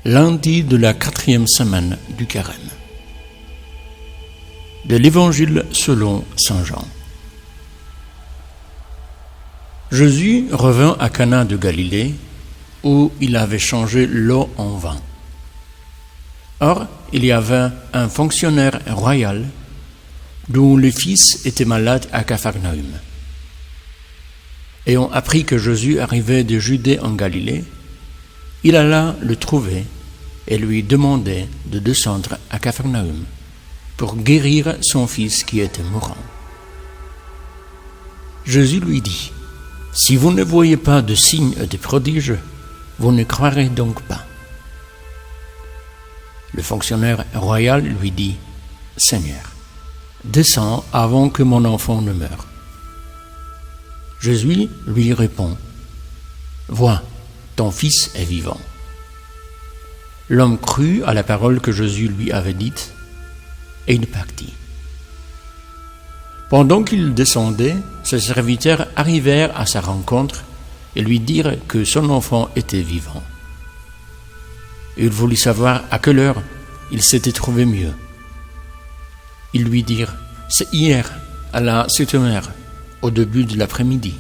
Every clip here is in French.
lundi de la 4e semaine du Carême. De l'Évangile selon saint Jean. Jésus revint à Cana de Galilée, où il avait changé l'eau en vin. Or, il y avait un fonctionnaire royal dont le fils était malade à Capharnaüm. Ayant appris que Jésus arrivait de Judée en Galilée, il alla le trouver et lui demandait de descendre à Capharnaüm pour guérir son fils qui était mourant. Jésus lui dit: « Si vous ne voyez pas de signes et de prodiges, vous ne croirez donc pas. » Le fonctionnaire royal lui dit: « Seigneur, descends avant que mon enfant ne meure. » Jésus lui répond: « Vois, ton fils est vivant. » L'homme crut à la parole que Jésus lui avait dite, et il partit. Pendant qu'il descendait, ses serviteurs arrivèrent à sa rencontre et lui dirent que son enfant était vivant. Il voulut savoir à quelle heure il s'était trouvé mieux. Ils lui dirent: « C'est hier, à la 7e heure, au début de l'après-midi,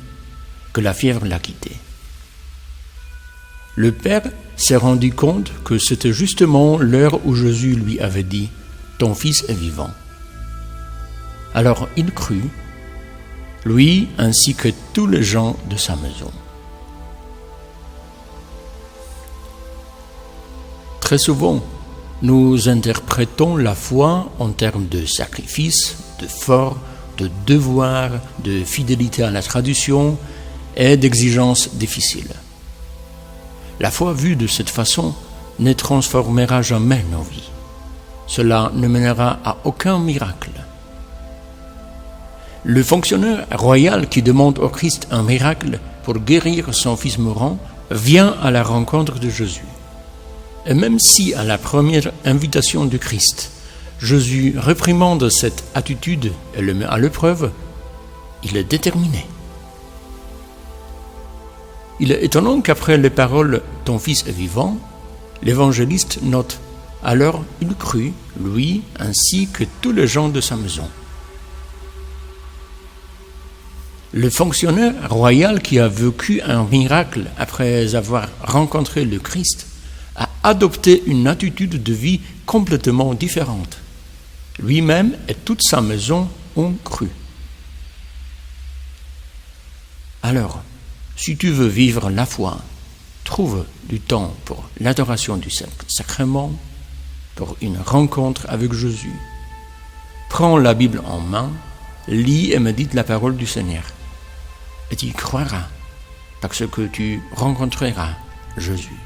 que la fièvre l'a quitté. » Le père s'est rendu compte que c'était justement l'heure où Jésus lui avait dit: « Ton fils est vivant. » Alors il crut, lui ainsi que tous les gens de sa maison. Très souvent, nous interprétons la foi en termes de sacrifice, d'effort, de devoir, de fidélité à la tradition et d'exigences difficiles. La foi vue de cette façon ne transformera jamais nos vies. Cela ne mènera à aucun miracle. Le fonctionnaire royal qui demande au Christ un miracle pour guérir son fils mourant vient à la rencontre de Jésus. Et même si à la première invitation du Christ, Jésus réprimande cette attitude et le met à l'épreuve, il est déterminé. Il est étonnant qu'après les paroles « Ton fils est vivant », l'évangéliste note: « Alors il crut, lui ainsi que tous les gens de sa maison. » Le fonctionnaire royal qui a vécu un miracle après avoir rencontré le Christ a adopté une attitude de vie complètement différente. Lui-même et toute sa maison ont cru. Alors, si tu veux vivre la foi, trouve du temps pour l'adoration du sacrement, pour une rencontre avec Jésus. Prends la Bible en main, lis et médite la parole du Seigneur. Et tu y croiras, parce que tu rencontreras Jésus.